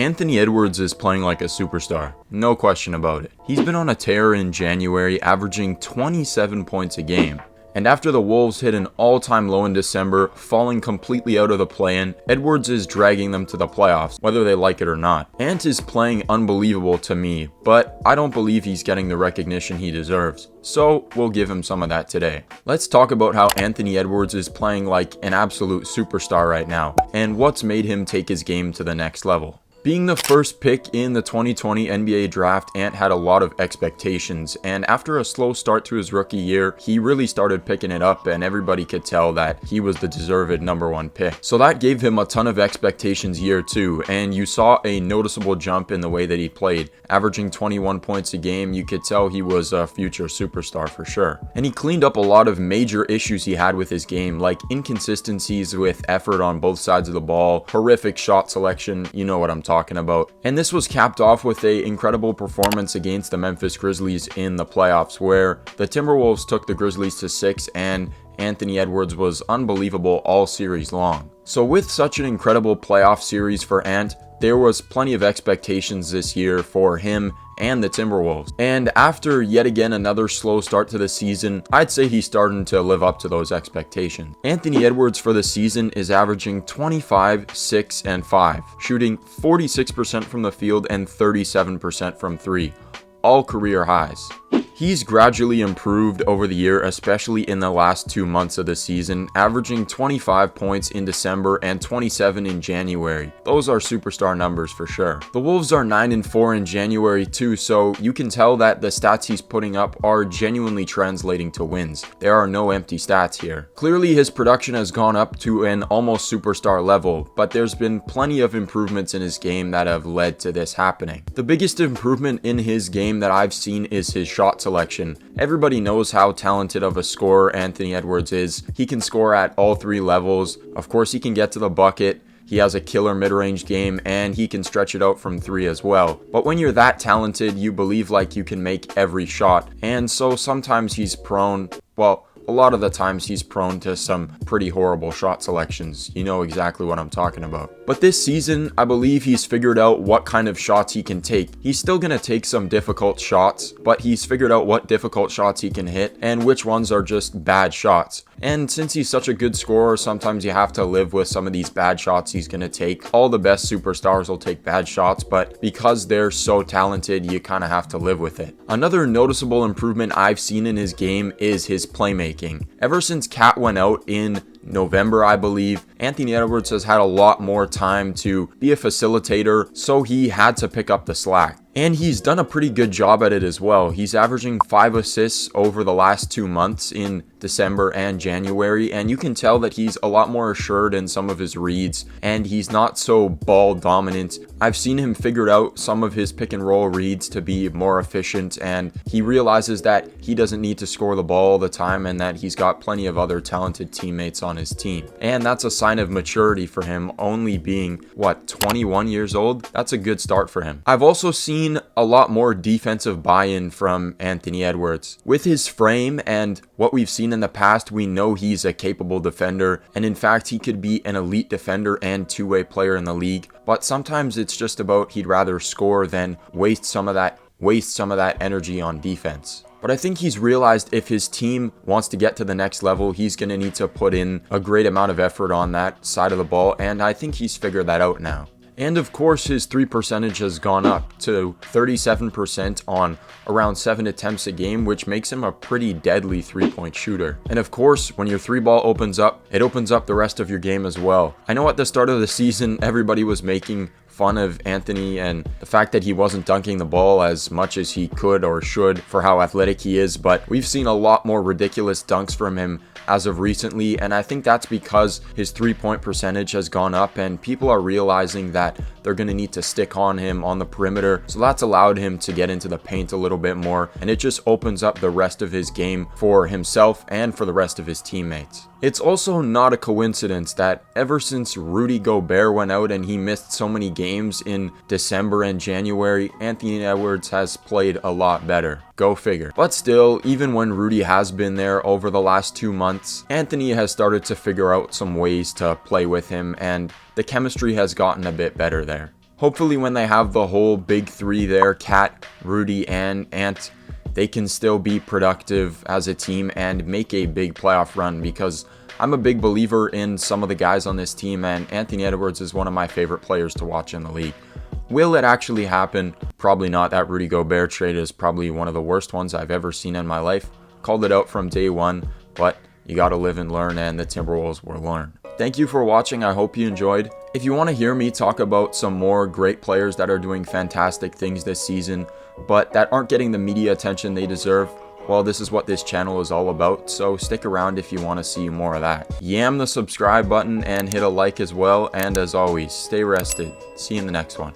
Anthony Edwards is playing like a superstar, no question about it. He's been on a tear in January, averaging 27 points a game. And after the Wolves hit an all-time low in December, falling completely out of the play-in, Edwards is dragging them to the playoffs, whether they like it or not. Ant is playing unbelievable to me, but I don't believe he's getting the recognition he deserves. So we'll give him some of that today. Let's talk about how Anthony Edwards is playing like an absolute superstar right now, and what's made him take his game to the next level. Being the first pick in the 2020 NBA draft, Ant had a lot of expectations, and after a slow start to his rookie year, he really started picking it up, and everybody could tell that he was the deserved #1 pick. So that gave him a ton of expectations year 2, and you saw a noticeable jump in the way that he played. Averaging 21 points a game, you could tell he was a future superstar for sure. And he cleaned up a lot of major issues he had with his game, like inconsistencies with effort on both sides of the ball, horrific shot selection, you know what I'm talking about. And this was capped off with an incredible performance against the Memphis Grizzlies in the playoffs, where the Timberwolves took the Grizzlies to 6 and Anthony Edwards was unbelievable all series long. So with such an incredible playoff series for Ant, there was plenty of expectations this year for him and the Timberwolves. And after yet again another slow start to the season, I'd say he's starting to live up to those expectations. Anthony Edwards for the season is averaging 25, 6, and 5, shooting 46% from the field and 37% from 3, all career highs. He's gradually improved over the year, especially in the last 2 months of the season, averaging 25 points in December and 27 in January. Those are superstar numbers for sure. The Wolves are 9-4 in January too, so you can tell that the stats he's putting up are genuinely translating to wins. There are no empty stats here. Clearly his production has gone up to an almost superstar level, but there's been plenty of improvements in his game that have led to this happening. The biggest improvement in his game that I've seen is his shot selection. Everybody knows how talented of a scorer Anthony Edwards is. He can score at all 3 levels. Of course, he can get to the bucket. He has a killer mid-range game, and he can stretch it out from 3 as well. But when you're that talented, you believe like you can make every shot. And so sometimes he's prone, well, a lot of the times he's prone to some pretty horrible shot selections. You know exactly what I'm talking about. But this season, I believe he's figured out what kind of shots he can take. He's still going to take some difficult shots, but he's figured out what difficult shots he can hit and which ones are just bad shots. And since he's such a good scorer, sometimes you have to live with some of these bad shots he's going to take. All the best superstars will take bad shots, but because they're so talented, you kind of have to live with it. Another noticeable improvement I've seen in his game is his playmaking. Ever since Cat went out in November, I believe, Anthony Edwards has had a lot more time to be a facilitator, so he had to pick up the slack. And he's done a pretty good job at it as well. He's averaging 5 assists over the last 2 months in December and January, and you can tell that he's a lot more assured in some of his reads, and he's not so ball dominant. I've seen him figure out some of his pick and roll reads to be more efficient, and he realizes that he doesn't need to score the ball all the time and that he's got plenty of other talented teammates on his team. And that's a sign of maturity for him, only being, 21 years old? That's a good start for him. I've also seen a lot more defensive buy-in from Anthony Edwards. With his frame and what we've seen in the past, we know he's a capable defender, and in fact he could be an elite defender and two-way player in the league, but sometimes it's just about he'd rather score than waste some of that energy on defense. But I think he's realized if his team wants to get to the next level, he's going to need to put in a great amount of effort on that side of the ball, and I think he's figured that out now. And of course, his 3 percentage has gone up to 37% on around 7 attempts a game, which makes him a pretty deadly 3-point shooter. And of course, when your 3 ball opens up, it opens up the rest of your game as well. I know at the start of the season, everybody was making fun of Anthony and the fact that he wasn't dunking the ball as much as he could or should for how athletic he is, but we've seen a lot more ridiculous dunks from him as of recently, and I think that's because his 3-point percentage has gone up and people are realizing that they're going to need to stick on him on the perimeter, so that's allowed him to get into the paint a little bit more, and it just opens up the rest of his game for himself and for the rest of his teammates. It's also not a coincidence that ever since Rudy Gobert went out and he missed so many games in December and January, Anthony Edwards has played a lot better. Go figure. But still, even when Rudy has been there over the last 2 months, Anthony has started to figure out some ways to play with him, and the chemistry has gotten a bit better there. Hopefully when they have the whole big three there, Cat, Rudy, and Ant, they can still be productive as a team and make a big playoff run, because I'm a big believer in some of the guys on this team, and Anthony Edwards is one of my favorite players to watch in the league. Will it actually happen? Probably not. That Rudy Gobert trade is probably one of the worst ones I've ever seen in my life. Called it out from day one, but you gotta live and learn, and the Timberwolves will learn. Thank you for watching. I hope you enjoyed. If you want to hear me talk about some more great players that are doing fantastic things this season, but that aren't getting the media attention they deserve, well, this is what this channel is all about, so stick around if you want to see more of that. Yam the subscribe button and hit a like as well, and as always, stay rested. See you in the next one.